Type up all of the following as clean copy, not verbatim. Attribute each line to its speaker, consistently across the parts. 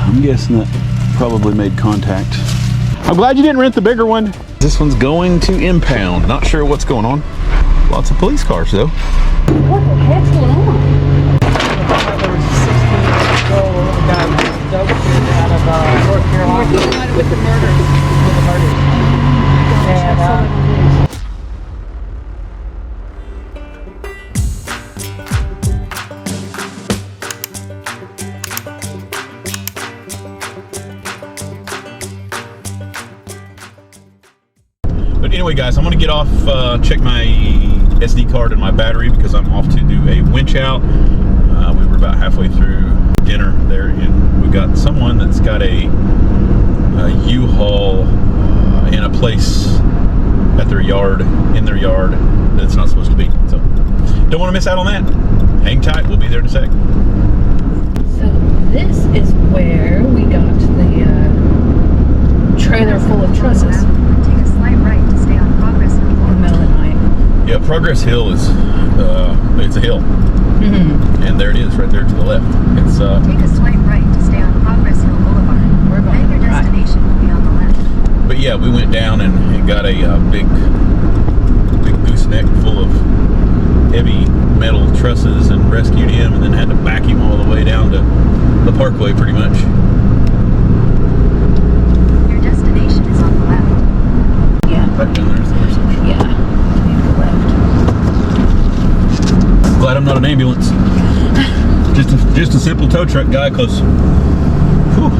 Speaker 1: I'm guessing that probably made contact. I'm glad you didn't rent the bigger one. This one's going to Impound. Not sure what's going on. Lots of police cars though.
Speaker 2: What the heck's going on?
Speaker 3: There was a 16-year-old guy with a dope kid out of North Carolina
Speaker 2: With the murder.
Speaker 3: And
Speaker 1: But anyway, guys, I'm gonna get off, check my SD card and my battery because I'm off to do a winch out. We were about halfway through dinner there, and we got someone that's got a U-Haul in a place at their yard, in their yard, that it's not supposed to be. So don't want to miss out on that. Hang tight, we'll be there in a sec.
Speaker 2: So this is where we got the trailer full of trusses.
Speaker 4: Take a slight right to stay on Progress Hill.
Speaker 2: In the middle of the night.
Speaker 1: Yeah, Progress Hill is, it's a hill.
Speaker 2: Mm-hmm.
Speaker 1: And there it is, right there to the left. It's
Speaker 4: Take a slight right to stay on Progress Hill Boulevard.
Speaker 2: We're going
Speaker 4: Then your
Speaker 2: right.
Speaker 4: destination will be on the left.
Speaker 1: But yeah, we went down and got a big gooseneck full of heavy metal trusses and rescued him, and then had to back him all the way down to the parkway pretty much.
Speaker 4: Your destination is on the left.
Speaker 2: Yeah.
Speaker 1: Right down there's the intersection.
Speaker 2: Yeah. Take the left.
Speaker 1: Glad I'm not an ambulance. just a simple tow truck guy, cause whew,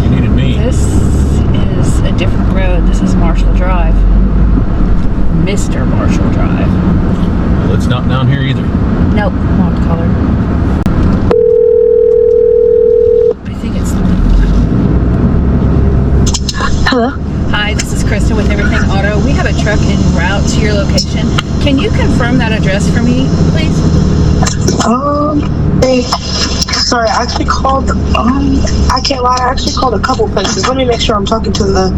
Speaker 1: you needed me.
Speaker 2: This is a different road. This is Marshall Drive. Mr. Marshall Drive.
Speaker 1: Well, it's not down here either.
Speaker 2: Nope, not colored. I think it's...
Speaker 5: Hello?
Speaker 2: Hi, this is Krista with Everything Auto. We have a truck en route to your location. Can you confirm that address for me, please?
Speaker 5: Sorry, I actually called, I can't lie, I actually called a couple places. Let me make sure I'm talking to the,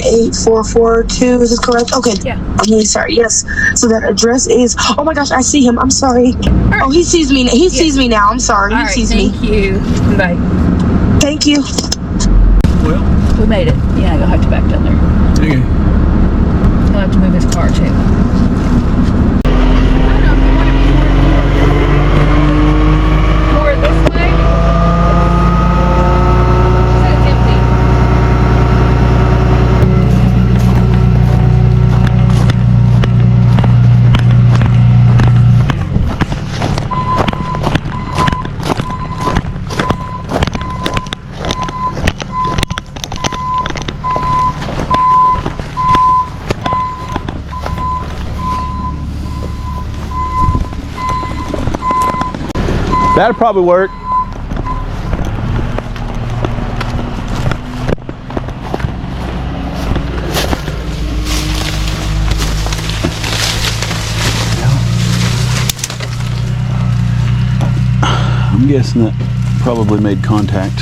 Speaker 5: 865-771-8442. Is this correct? Okay.
Speaker 2: Yeah.
Speaker 5: I'm really sorry. Yes. So that address is, oh my gosh, I see him. I'm sorry.
Speaker 2: Right.
Speaker 5: Oh, he sees me. He sees me now. I'm sorry.
Speaker 2: All
Speaker 5: He
Speaker 2: right,
Speaker 5: sees me.
Speaker 2: thank you. Bye.
Speaker 5: Thank you.
Speaker 1: Well,
Speaker 2: We made it. Yeah, you'll have to back down there.
Speaker 1: okay.
Speaker 2: He'll have to move his car too. More this way? So it's empty.
Speaker 1: That'd probably work. I'm guessing that probably made contact.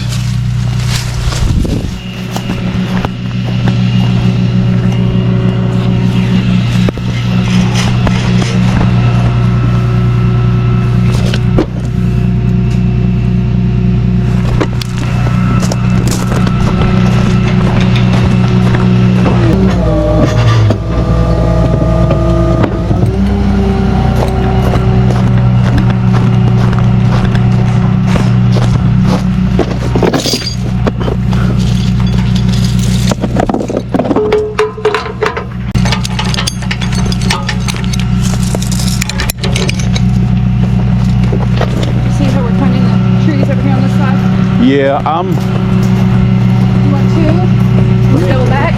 Speaker 1: Yeah,
Speaker 2: You want two? Let's double back.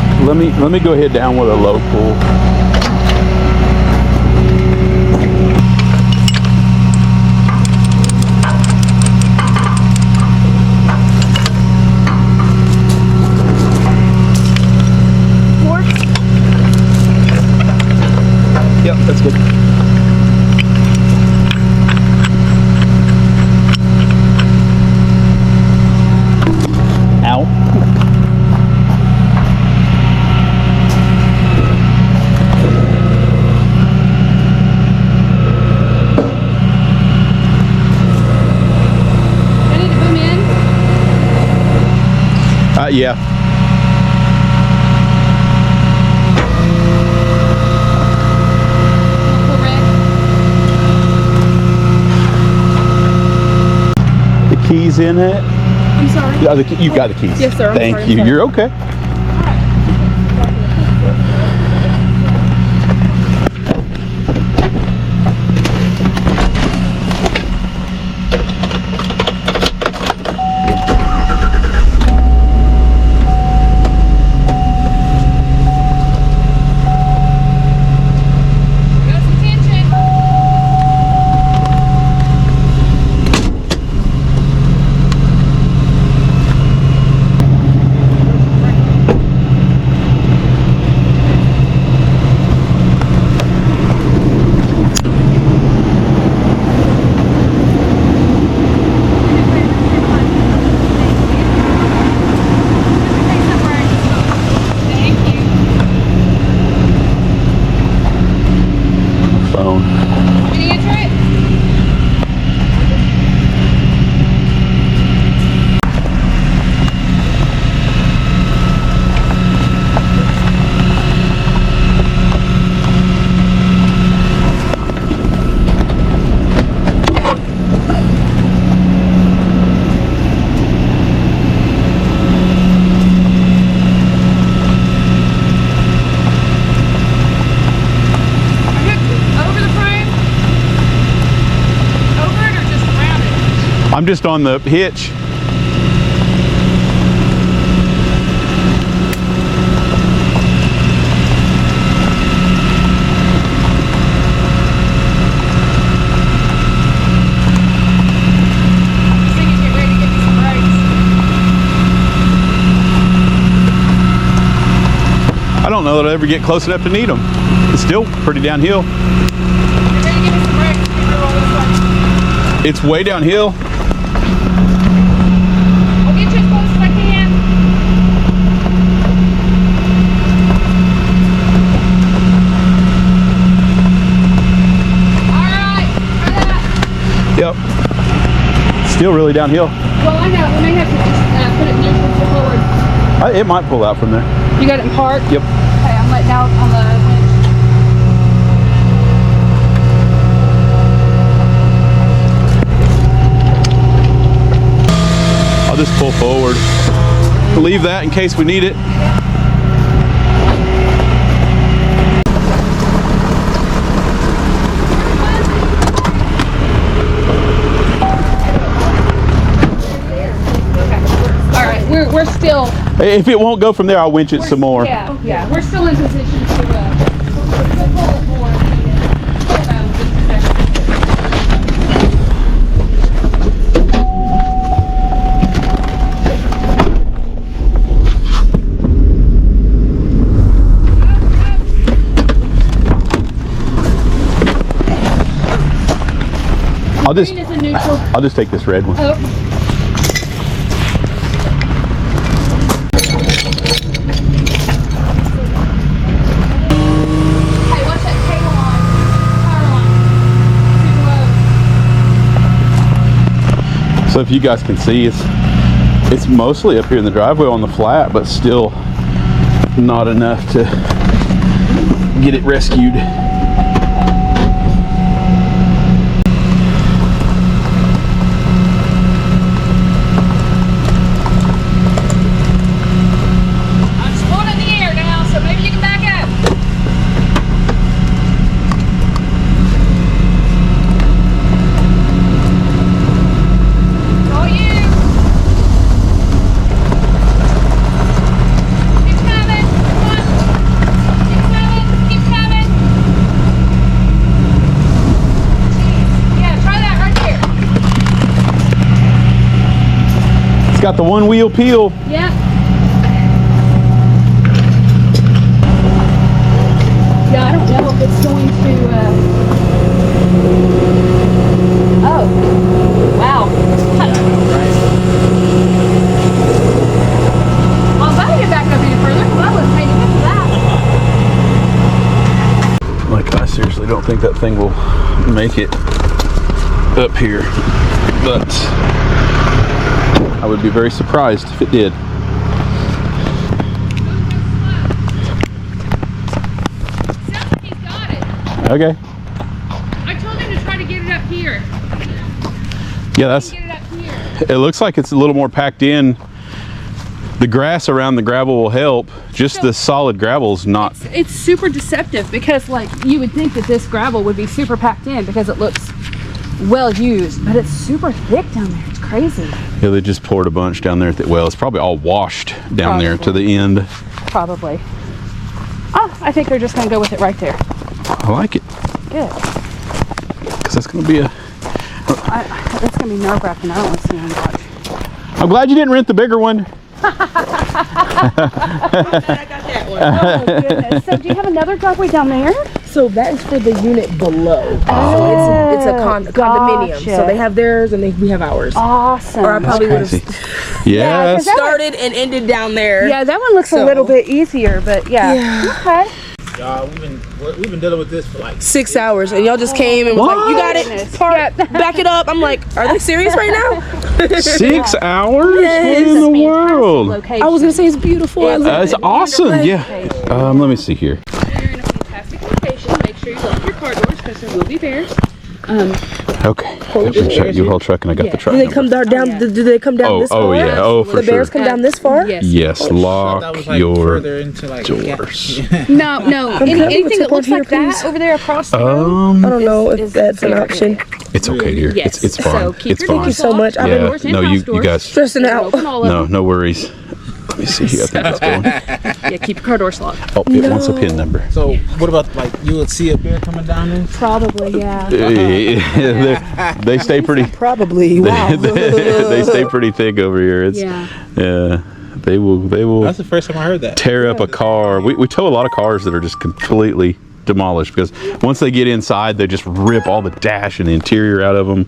Speaker 1: let me go ahead down with a low pull.
Speaker 2: Four.
Speaker 1: Yep, that's good. Ow. Yeah. The keys in it?
Speaker 2: I'm sorry.
Speaker 1: Yeah, you've got the keys.
Speaker 2: Yes, sir.
Speaker 1: Thank
Speaker 2: I'm
Speaker 1: you.
Speaker 2: sorry.
Speaker 1: You're okay. I'm just on the hitch. I don't know that I'll ever get close enough to need them. It's still pretty downhill. It's way downhill.
Speaker 2: I'll get you as close as I can. All right, try that.
Speaker 1: Yep. Still really downhill.
Speaker 2: Well, I know. We may have to just put it neutral forward.
Speaker 1: It might pull out from there.
Speaker 2: You got it in park?
Speaker 1: Yep.
Speaker 2: Okay, I'm letting out on the winch.
Speaker 1: I'll just pull forward. Leave that in case we need it.
Speaker 2: All right, we're still.
Speaker 1: If it won't go from there, I'll winch it some more.
Speaker 2: Yeah, yeah, we're still in position to pull it more. Hold on just a second. Green is a neutral.
Speaker 1: I'll just take this red one.
Speaker 2: Oh. Hey, watch that cable line. Power line. Too low.
Speaker 1: So if you guys can see, it's mostly up here in the driveway on the flat, but still not enough to get it rescued.
Speaker 2: I'm just going in the air now, so maybe you can back up. It's all you. Keep coming. Come on. Keep coming. Keep coming. Jeez. Yeah, try that right there.
Speaker 1: It's got the one wheel peel.
Speaker 2: Yeah. Yeah, I don't know if it's going to, oh, wow. Well, if I could get back up any further, because I wasn't paying attention to that.
Speaker 1: Like, I seriously don't think that thing will make it up here, but I would be very surprised if it did. Okay.
Speaker 2: I told him to try to get it up here.
Speaker 1: Yeah, that's.
Speaker 2: Get it up here.
Speaker 1: It looks like it's a little more packed in. The grass around the gravel will help. Just the solid gravel's not.
Speaker 2: It's super deceptive because, like, you would think that this gravel would be super packed in because it looks well used, but it's super thick down there. It's crazy.
Speaker 1: Yeah, they just poured a bunch down there. Well, it's probably all washed down there to the end.
Speaker 2: Probably. Oh, I think they're just gonna go with it right there.
Speaker 1: I like it.
Speaker 2: Good.
Speaker 1: Because that's going to be a.
Speaker 2: That's gonna be nerve-wracking. I don't want to see him watch.
Speaker 1: I'm glad you didn't rent the bigger one.
Speaker 2: Oh goodness. So do you have another driveway down there?
Speaker 3: So that is for the unit below. So it's a condominium. So they have theirs and we have ours.
Speaker 2: Awesome.
Speaker 3: Or I probably would
Speaker 1: Crazy.
Speaker 3: have
Speaker 1: Yes.
Speaker 3: started and ended down there.
Speaker 2: Yeah, that one looks a little bit easier, but yeah. Okay.
Speaker 6: We've been dealing with this for like
Speaker 3: 6 hours, and y'all just came and was like, "You got it, park, back it up." I'm like, "Are they serious right now?"
Speaker 1: 6 hours?
Speaker 3: Yes.
Speaker 1: What in the world?
Speaker 2: Location.
Speaker 3: I was gonna say it's beautiful. I love
Speaker 1: It's
Speaker 3: it.
Speaker 1: awesome. Yeah. Let me see here.
Speaker 2: You're in a fantastic location. Make sure you lock your car doors because there will be bears.
Speaker 1: Okay. You hold truck and I got the truck
Speaker 3: Do they
Speaker 1: number.
Speaker 3: come down? Do they come down this far?
Speaker 1: Oh yeah. Oh, for
Speaker 3: The bears
Speaker 1: sure.
Speaker 3: come down this far?
Speaker 2: Yes.
Speaker 1: Yes.
Speaker 6: that
Speaker 1: Lock
Speaker 6: was like
Speaker 1: your
Speaker 6: further into like
Speaker 1: doors.
Speaker 2: No. Anything that looks
Speaker 3: here,
Speaker 2: like that
Speaker 3: please.
Speaker 2: over there across the road.
Speaker 3: I don't know if that's an option.
Speaker 1: It's okay, dear.
Speaker 2: Yes.
Speaker 1: It's fine.
Speaker 2: So keep
Speaker 1: It's
Speaker 2: your
Speaker 1: fine.
Speaker 2: doors
Speaker 3: so much.
Speaker 2: locked,
Speaker 3: I've been-
Speaker 2: doors and
Speaker 1: No,
Speaker 2: house
Speaker 1: you
Speaker 2: doors.
Speaker 1: guys.
Speaker 3: Stressing out.
Speaker 2: Open all of them.
Speaker 1: No worries. Let me see here. I think it's going.
Speaker 2: Yeah, keep your car doors locked.
Speaker 1: Oh, it wants a PIN number.
Speaker 6: So what about like you would see a bear coming down there?
Speaker 2: Probably, yeah.
Speaker 1: They stay pretty.
Speaker 3: Probably. Wow.
Speaker 1: They stay pretty thick over here. It's,
Speaker 2: Yeah.
Speaker 1: Yeah. They will
Speaker 6: That's the first time I heard that.
Speaker 1: tear up a car. We tow a lot of cars that are just completely demolished because once they get inside, they just rip all the dash and the interior out of them.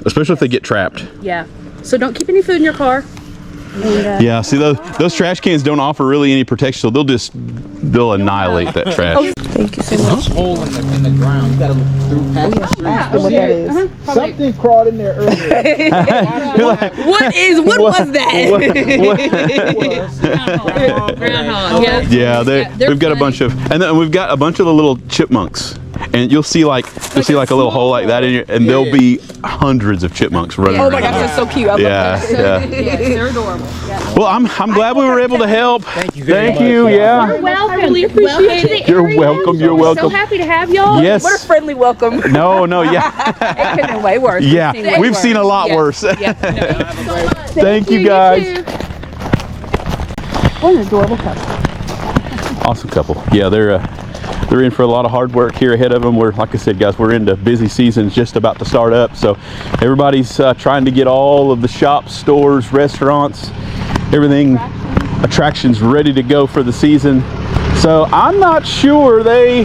Speaker 1: Especially if they get trapped.
Speaker 2: Yeah. So don't keep any food in your car. And,
Speaker 1: Yeah, see those trash cans don't offer really any protection, so they'll annihilate that trash.
Speaker 3: Thank you so much.
Speaker 6: There's a hole in the ground. You gotta look through past the street.
Speaker 3: What that is.
Speaker 6: Something crawled in there earlier.
Speaker 3: What was that?
Speaker 2: groundhog. Yeah.
Speaker 1: Yeah,
Speaker 2: they're
Speaker 1: we've got a
Speaker 2: funny.
Speaker 1: bunch of, and then we've got a bunch of the little chipmunks, and you'll see like a little hole like that in your, and there'll be hundreds of chipmunks running.
Speaker 3: Oh
Speaker 1: around.
Speaker 3: my gosh, that's so cute. I love that.
Speaker 1: Yeah.
Speaker 2: Yes, they're adorable. Yeah.
Speaker 1: Well, I'm glad we were able to help.
Speaker 6: Thank you very much.
Speaker 1: Yeah.
Speaker 2: You're welcome. I really appreciate it.
Speaker 1: You're welcome. You're
Speaker 2: So
Speaker 1: welcome.
Speaker 2: happy to have y'all.
Speaker 1: Yes.
Speaker 3: What a friendly welcome.
Speaker 1: No, yeah.
Speaker 2: It could have been way worse.
Speaker 1: Yeah, we've seen a lot worse. Thank you guys.
Speaker 2: too. What an adorable couple.
Speaker 1: Awesome couple. Yeah, they're in for a lot of hard work here ahead of them. We're, like I said, guys, we're into busy season, just about to start up. So everybody's trying to get all of the shops, stores, restaurants, everything, attractions ready to go for the season. So I'm not sure they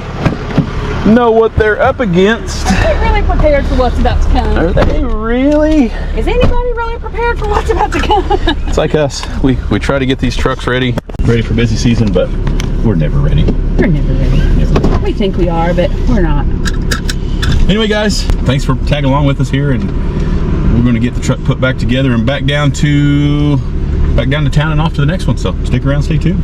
Speaker 1: know what they're up against.
Speaker 2: Are they really prepared for what's about to come?
Speaker 1: Are they really?
Speaker 2: Is anybody really prepared for what's about to come?
Speaker 1: It's like us. We try to get these trucks ready for busy season, but we're never ready.
Speaker 2: We're never ready. We think we are, but we're not.
Speaker 1: Anyway, guys, thanks for tagging along with us here, and we're going to get the truck put back together and back down to town and off to the next one. So stick around, stay tuned.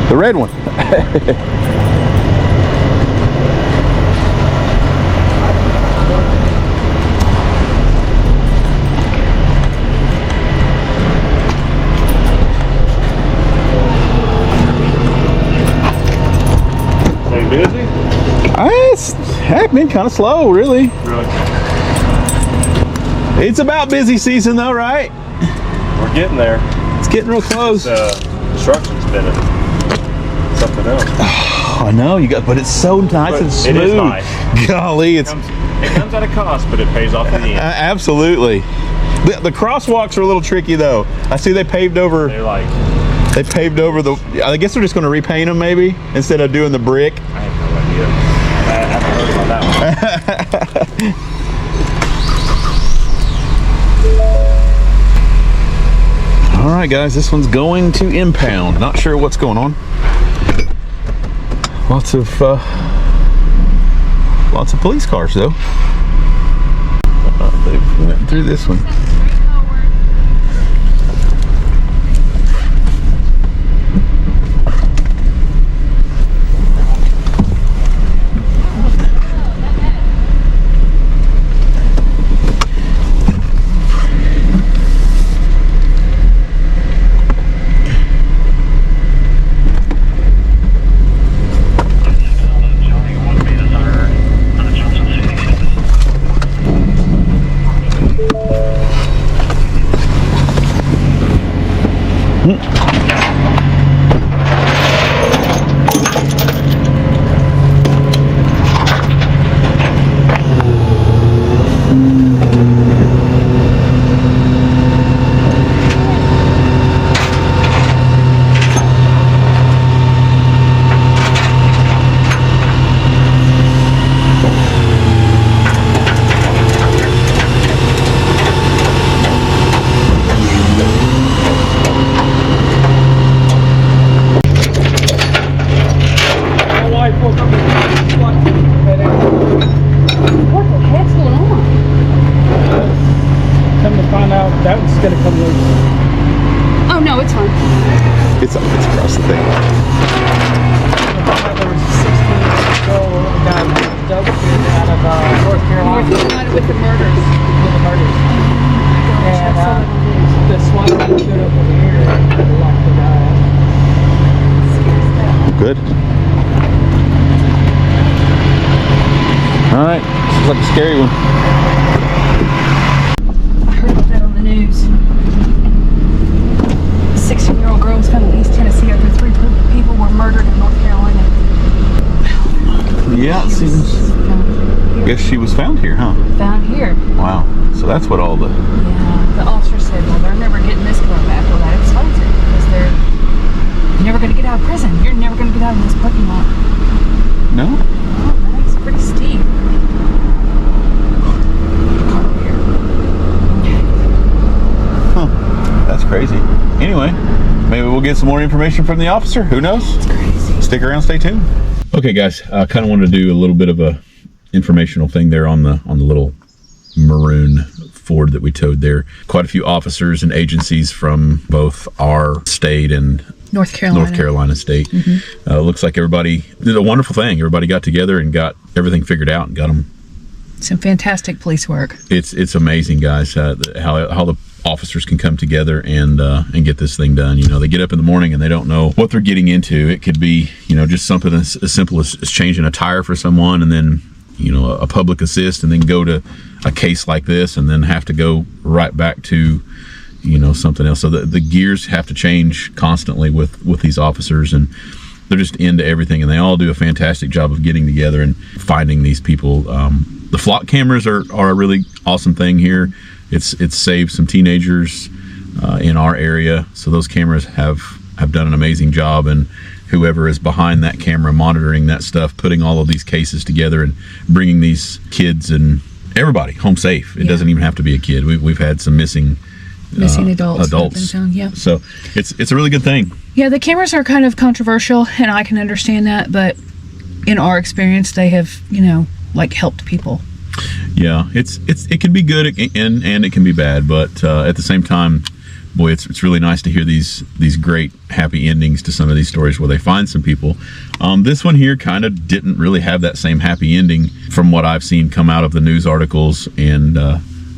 Speaker 1: The red one. It's been kind of slow, really. It's about busy season though, right?
Speaker 7: We're getting there.
Speaker 1: It's getting real close.
Speaker 7: Construction's been something else.
Speaker 1: I know you got, but it's so nice
Speaker 7: But
Speaker 1: and
Speaker 7: it
Speaker 1: smooth.
Speaker 7: is nice.
Speaker 1: Golly,
Speaker 7: It comes at a cost, but it pays off in the end.
Speaker 1: absolutely. The crosswalks are a little tricky though. I see they paved over.
Speaker 7: They're like,
Speaker 1: They paved over the. I guess they're just going to repaint them maybe instead of doing the brick.
Speaker 7: I have no idea. I haven't heard about that one.
Speaker 1: All right, guys, this one's going to Impound. Not sure what's going on. Lots of police cars though. They went through this one.
Speaker 3: Gonna come loose.
Speaker 2: Oh no, it's fine.
Speaker 1: It's across the thing.
Speaker 3: There was a 16-year-old guy double out of North Carolina.
Speaker 2: North Carolina with the murders.
Speaker 3: With the murders. And the SWAT team showed up over here and locked the guy up.
Speaker 1: Good. All right. This is like a scary one.
Speaker 2: I heard about that on the news. A 16-year-old girl was found in East Tennessee after 3 people were murdered in North Carolina.
Speaker 1: Yeah, it seems. I guess she was found here, huh?
Speaker 2: Found here.
Speaker 1: Wow. So that's what all the.
Speaker 2: Yeah. The officer said, well, they're never getting this girl back. Well, that explains it. Because they're never going to get out of prison. You're never going to get out of this parking lot.
Speaker 1: No?
Speaker 2: Oh, that's pretty steep.
Speaker 1: Huh. That's crazy. Anyway, maybe we'll get some more information from the officer. Who knows?
Speaker 2: It's crazy.
Speaker 1: Stick around, stay tuned. Okay, guys, I kind of wanted to do a little bit of a informational thing there on the little maroon Ford that we towed there. Quite a few officers and agencies from both our state and
Speaker 2: North Carolina
Speaker 1: state. Mm-hmm. Looks like everybody did a wonderful thing. Everybody got together and got everything figured out and got them.
Speaker 2: Some fantastic police work.
Speaker 1: It's amazing, guys, how the officers can come together and get this thing done. You know, they get up in the morning and they don't know what they're getting into. It could be, you know, just something as simple as changing a tire for someone, and then, you know, a public assist, and then go to a case like this, and then have to go right back to, you know, something else. So the gears have to change constantly with these officers, and they're just into everything, and they all do a fantastic job of getting together and finding these people. The flock cameras are a really awesome thing here. It's saved some teenagers in our area, so those cameras have done an amazing job, and whoever is behind that camera monitoring that stuff, putting all of these cases together and bringing these kids and everybody home safe. It doesn't even have to be a kid. We've had some missing adults have been found, yeah. So it's a really good thing.
Speaker 2: Yeah, the cameras are kind of controversial, and I can understand that, but in our experience, they have, you know, like, helped people.
Speaker 1: Yeah, it can be good and it can be bad, but at the same time, boy, it's really nice to hear these great happy endings to some of these stories where they find some people. This one here kind of didn't really have that same happy ending from what I've seen come out of the news articles and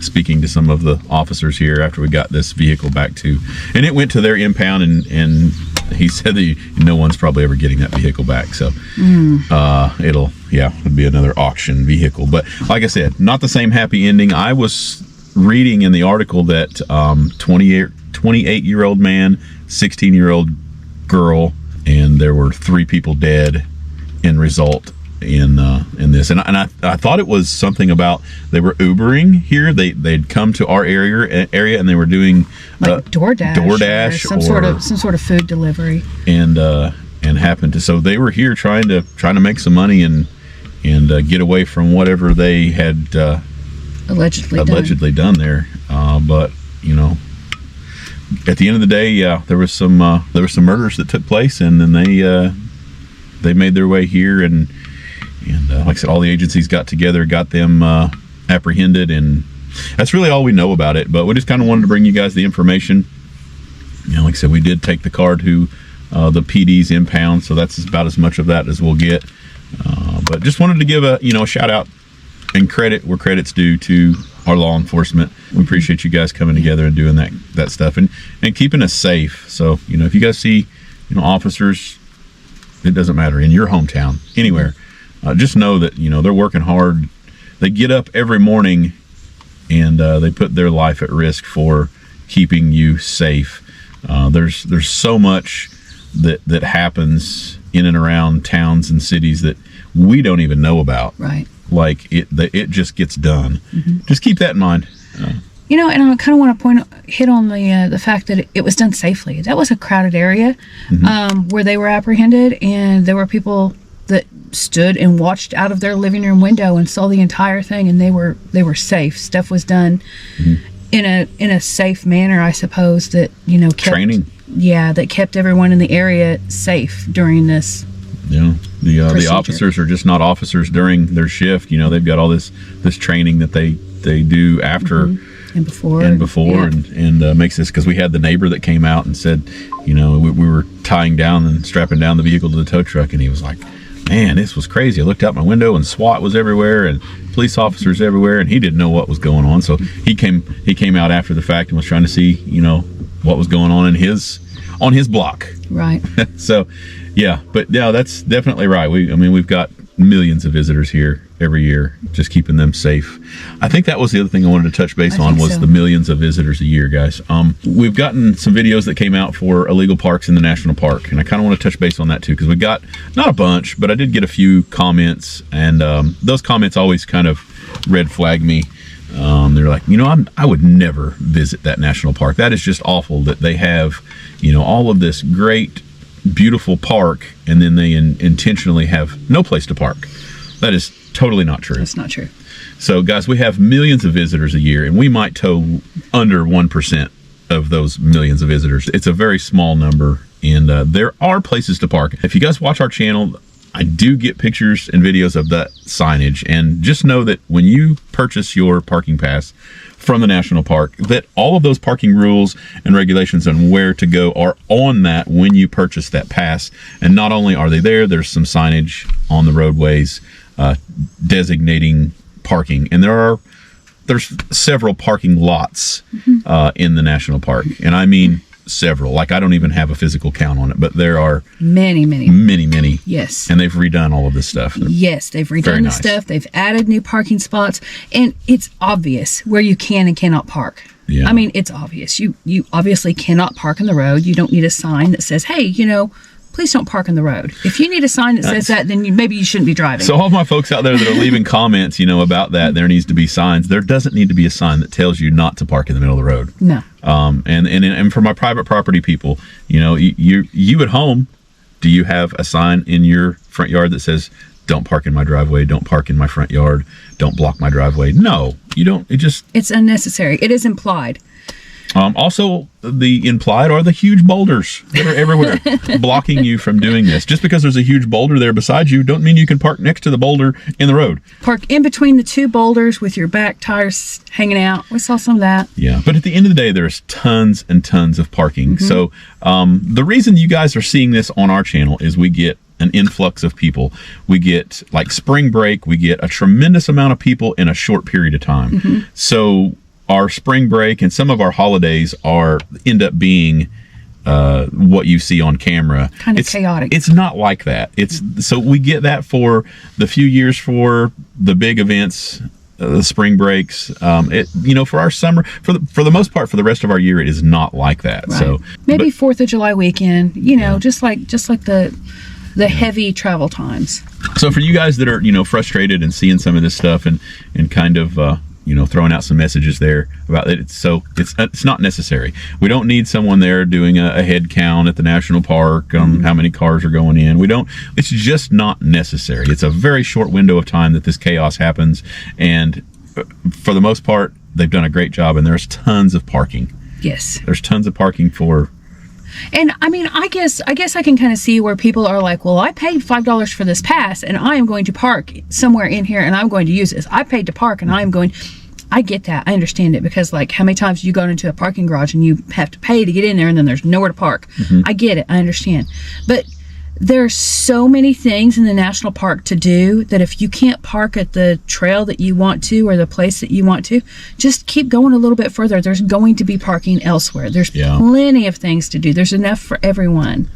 Speaker 1: speaking to some of the officers here after we got this vehicle back to, and it went to their impound, and he said that no one's probably ever getting that vehicle back. So it'll be another auction vehicle. But like I said, not the same happy ending. I was reading in the article that 28-year-old man, 16-year-old girl, and there were 3 people dead in result in this. And I thought it was something about they were Ubering here. They'd come to our area and they were doing
Speaker 2: like DoorDash or some sort of food delivery.
Speaker 1: And happened to, so they were here trying to make some money and get away from whatever they had allegedly done there. But you know, at the end of the day, there was some murders that took place, and then they made their way here, and like I said, all the agencies got together, got them apprehended, and that's really all we know about it. But we just kind of wanted to bring you guys the information. Like I said, we did take the car to the PD's impound, so that's about as much of that as we'll get. But just wanted to give a shout out and credit where credit's due to our law enforcement. We appreciate you guys coming together and doing that stuff and keeping us safe. So if you guys see officers, it doesn't matter, in your hometown, anywhere, just know that they're working hard. They get up every morning and they put their life at risk for keeping you safe. There's so much that happens in and around towns and cities that we don't even know about.
Speaker 2: Right.
Speaker 1: Like it just gets done. Just keep that in mind.
Speaker 2: And I kind of want to hit on the fact that it was done safely. That was a crowded area where they were apprehended, and there were people that stood and watched out of their living room window and saw the entire thing, and they were safe. Stuff was done in a safe manner, I suppose, that kept
Speaker 1: training.
Speaker 2: Yeah, that kept everyone in the area safe during this.
Speaker 1: The officers are just not officers during their shift. They've got all this training that they do after
Speaker 2: and before
Speaker 1: and makes this, because we had the neighbor that came out and said, we were tying down and strapping down the vehicle to the tow truck, and he was like, man, this was crazy. I looked out my window and SWAT was everywhere and police officers everywhere, and he didn't know what was going on. So he came out after the fact and was trying to see what was going on on his block.
Speaker 2: Right.
Speaker 1: So that's definitely right. We've got millions of visitors here every year, just keeping them safe. I think that was the other thing I wanted to touch base on, was the millions of visitors a year, guys. We've gotten some videos that came out for illegal parks in the national park, and I kind of want to touch base on that too, because we got not a bunch, but I did get a few comments, and those comments always kind of red flag me. They're like, I would never visit that national park. That is just awful that they have all of this great, beautiful park, and then they intentionally have no place to park. That is totally not true.
Speaker 2: That's not true.
Speaker 1: So guys, we have millions of visitors a year, and we might tow under 1% of those millions of visitors. It's a very small number, and there are places to park. If you guys watch our channel, I do get pictures and videos of that signage, and just know that when you purchase your parking pass from the national park, that all of those parking rules and regulations on where to go are on that when you purchase that pass. And not only are they there, there's some signage on the roadways designating parking, and there's several parking lots in the national park, and I mean several. Like, I don't even have a physical count on it, but there are many.
Speaker 2: Yes.
Speaker 1: And they've redone all of this stuff.
Speaker 2: Yes, they've redone the stuff. They've added new parking spots, and it's obvious where you can and cannot park.
Speaker 1: Yeah.
Speaker 2: I mean, it's obvious. You obviously cannot park on the road. You don't need a sign that says, hey, please don't park on the road. If you need a sign that says that, then maybe you shouldn't be driving.
Speaker 1: So all my folks out there that are leaving comments, about that, there needs to be signs. There doesn't need to be a sign that tells you not to park in the middle of the road.
Speaker 2: No.
Speaker 1: And for my private property people, you at home, do you have a sign in your front yard that says, don't park in my driveway, don't park in my front yard, don't block my driveway? No, you don't. It's
Speaker 2: unnecessary. It is implied.
Speaker 1: Also, the implied are the huge boulders that are everywhere blocking you from doing this. Just because there's a huge boulder there beside you, don't mean you can park next to the boulder in the road.
Speaker 2: Park in between the two boulders with your back tires hanging out. We saw some of that.
Speaker 1: Yeah, but at the end of the day, there's tons and tons of parking. So the reason you guys are seeing this on our channel is we get an influx of people. We get, like, spring break, we get a tremendous amount of people in a short period of time. So our spring break and some of our holidays end up being what you see on camera.
Speaker 2: Kind of chaotic.
Speaker 1: It's not like that. So we get that for the few years for the big events, the spring breaks. For our summer, for the most part, for the rest of our year, it is not like that.
Speaker 2: Right.
Speaker 1: So
Speaker 2: maybe 4th of July weekend. Just like the heavy travel times. So
Speaker 1: for you guys that are frustrated and seeing some of this stuff and kind of throwing out some messages there about it. It's not necessary. We don't need someone there doing a head count at the national park on how many cars are going in. It's just not necessary. It's a very short window of time that this chaos happens, and for the most part, they've done a great job, and there's tons of parking.
Speaker 2: Yes.
Speaker 1: There's tons of parking for
Speaker 2: And I mean, I guess I can kind of see where people are like, well, I paid $5 for this pass and I am going to park somewhere in here and I'm going to use this. I paid to park and I get that. I understand it, because like, how many times you go into a parking garage and you have to pay to get in there and then there's nowhere to park. I get it. I understand. But there's so many things in the national park to do that if you can't park at the trail that you want to or the place that you want to, just keep going a little bit further. There's going to be parking elsewhere. There's plenty of things to do. There's enough for everyone.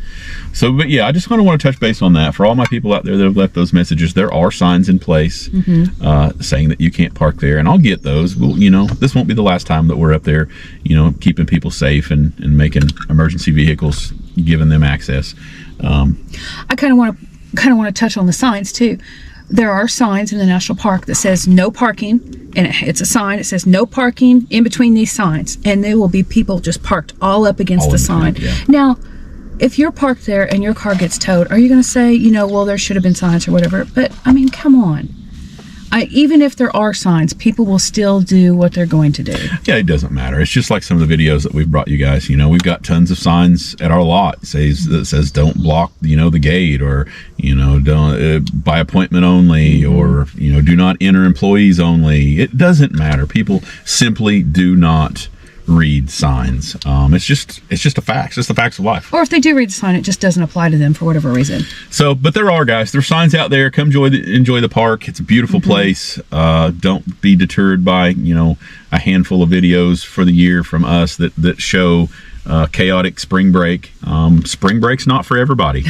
Speaker 1: So, but yeah, I just kind of want to touch base on that. For all my people out there that have left those messages, there are signs in place saying that you can't park there, and I'll get those. Well, you know, this won't be the last time that we're up there, you know, keeping people safe and making emergency vehicles, giving them access.
Speaker 2: I kind of want to touch on the signs too. There are signs in the national park that says no parking, and it's a sign. It says no parking in between these signs, and there will be people just parked all up against the sign. Now, if you're parked there and your car gets towed, are you going to say, you know, well, there should have been signs or whatever? But I mean, come on. Even if there are signs, people will still do what they're going to do.
Speaker 1: Yeah, it doesn't matter. It's just like some of the videos that we've brought you guys. You know, we've got tons of signs at our lot that says don't block, you know, the gate, or, you know, don't by appointment only, or, you know, do not enter employees only. It doesn't matter. People simply do not read signs. It's just a fact. It's just the facts of life.
Speaker 2: Or if they do read the sign, it just doesn't apply to them for whatever reason.
Speaker 1: So, but there are, guys. There's signs out there. Come enjoy the park. It's a beautiful place. Don't be deterred by, you know, a handful of videos for the year from us that show chaotic spring break. Spring break's not for everybody.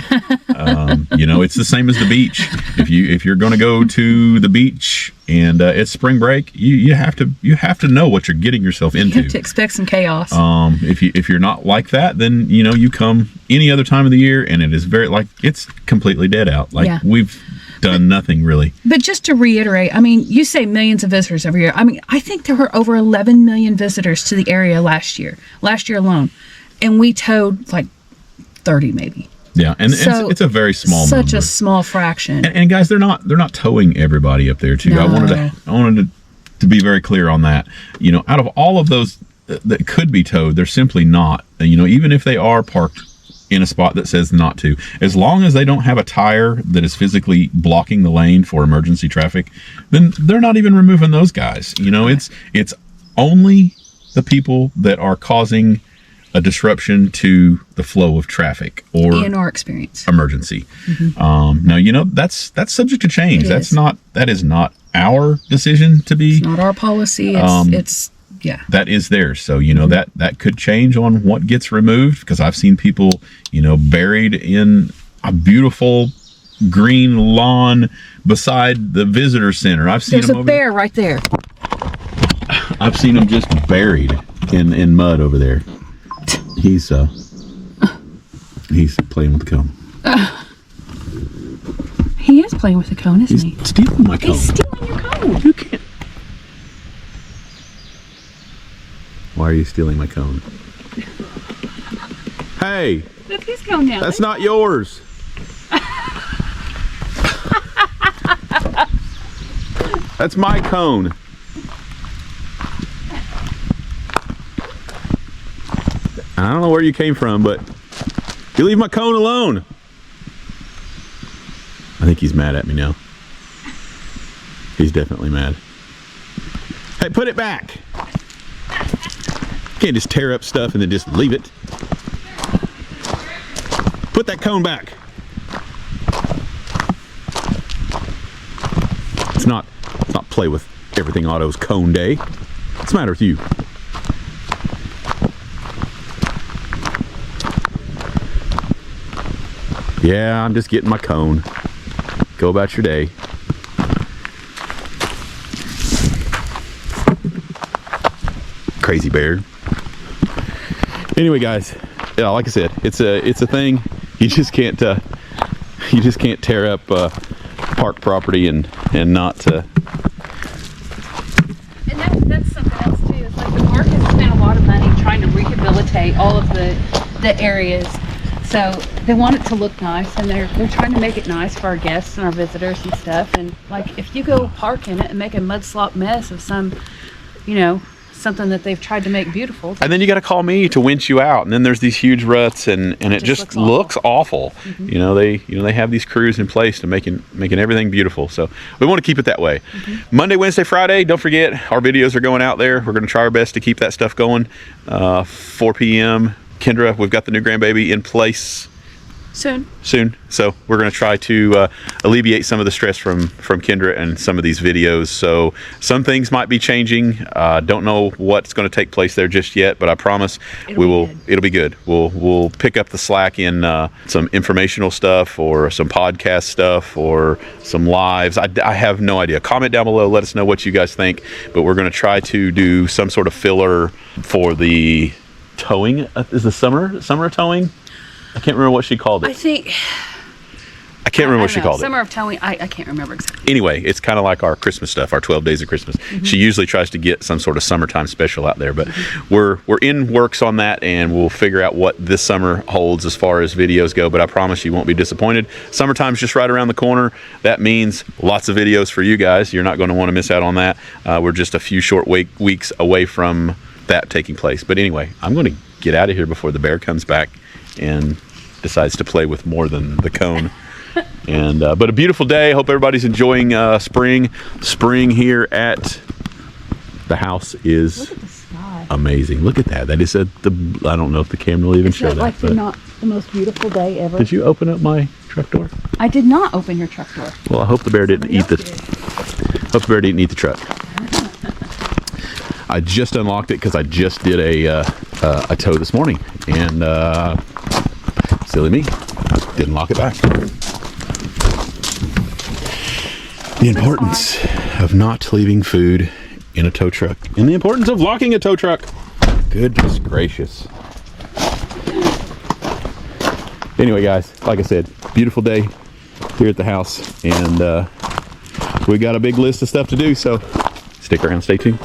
Speaker 1: You know, it's the same as the beach. If you're going to go to the beach and it's spring break, you have to know what you're getting yourself into.
Speaker 2: You have to expect some chaos.
Speaker 1: If you're not like that, then, you know, you come any other time of the year and it is it's completely dead out. Like, we've done nothing really.
Speaker 2: But just to reiterate, I mean, you say millions of visitors every year. I mean, I think there were over 11 million visitors to the area last year alone, and we towed like 30 maybe.
Speaker 1: Yeah, and so it's a very small
Speaker 2: such
Speaker 1: number.
Speaker 2: a small fraction.
Speaker 1: And guys, they're not towing everybody up there too.
Speaker 2: No.
Speaker 1: I wanted to be very clear on that. You know, out of all of those that could be towed, they're simply not. You know, even if they are parked in a spot that says not to, as long as they don't have a tire that is physically blocking the lane for emergency traffic, then they're not even removing those guys. You know, it's only the people that are causing a disruption to the flow of traffic or
Speaker 2: in our experience
Speaker 1: emergency. Now, you know, that's subject to change. That is not our decision to be.
Speaker 2: It's not our policy. It's
Speaker 1: that is theirs. So, you know, that could change on what gets removed, because I've seen people, you know, buried in a beautiful green lawn beside the visitor center.
Speaker 2: There's a bear right there.
Speaker 1: I've seen him just buried in mud over there. He's playing with the cone.
Speaker 2: He is playing with the cone, isn't he?
Speaker 1: Stealing my cone.
Speaker 2: He's stealing your cone.
Speaker 1: You can't. Why are you stealing my cone? Hey!
Speaker 2: Look his cone now.
Speaker 1: That's not yours. That's my cone. I don't know where you came from, but you leave my cone alone. I think he's mad at me now. He's definitely mad. Hey, put it back. You can't just tear up stuff and then just leave it. Put that cone back. It's not play with everything Otto's cone day. What's the matter with you? Yeah, I'm just getting my cone. Go about your day. Crazy bear. Anyway, guys, yeah, like I said, it's a thing. You just can't tear up park property and not.
Speaker 2: And that's something else too. It's like the park has spent a lot of money trying to rehabilitate all of the areas. So they want it to look nice, and they're trying to make it nice for our guests and our visitors and stuff. And like, if you go park in it and make a mud slop mess of some something that they've tried to make beautiful.
Speaker 1: And then you got to call me to winch you out, and then there's these huge ruts, and it just looks awful. You know, they have these crews in place to making everything beautiful. So we want to keep it that way. Monday, Wednesday, Friday, don't forget our videos are going out there. We're going to try our best to keep that stuff going. 4 p.m. Kendra, we've got the new grandbaby in place soon. So we're going to try to alleviate some of the stress from Kendra and some of these videos. So some things might be changing. Don't know what's going to take place there just yet, but I promise it'll be good. We'll pick up the slack in some informational stuff or some podcast stuff or some lives. I have no idea. Comment down below, let us know what you guys think, but we're going to try to do some sort of filler for the towing. Is the summer towing? I can't remember what she called it.
Speaker 2: I
Speaker 1: can't remember what she called it.
Speaker 2: Summer of Towin. I can't remember exactly.
Speaker 1: Anyway, it's kind of like our Christmas stuff, our 12 days of Christmas. She usually tries to get some sort of summertime special out there, but we're in works on that, and we'll figure out what this summer holds as far as videos go, but I promise you won't be disappointed. Summertime's just right around the corner. That means lots of videos for you guys. You're not going to want to miss out on that. We're just a few short weeks away from that taking place. But anyway, I'm going to get out of here before the bear comes back and decides to play with more than the cone. And but a beautiful day. Hope everybody's enjoying spring here at the house is
Speaker 2: Look at the sky.
Speaker 1: amazing. Look at that. That is I don't know if the camera will even show that.
Speaker 2: Like
Speaker 1: But
Speaker 2: not the most beautiful day ever.
Speaker 1: did you open up my truck door?
Speaker 2: I did not open your truck door.
Speaker 1: Well, I hope the bear didn't eat the truck. I just unlocked it because I just did a tow this morning, and silly me, I didn't lock it back. The importance of not leaving food in a tow truck, and the importance of locking a tow truck. Goodness gracious. Anyway, guys, like I said, beautiful day here at the house, and we got a big list of stuff to do, so stick around, stay tuned.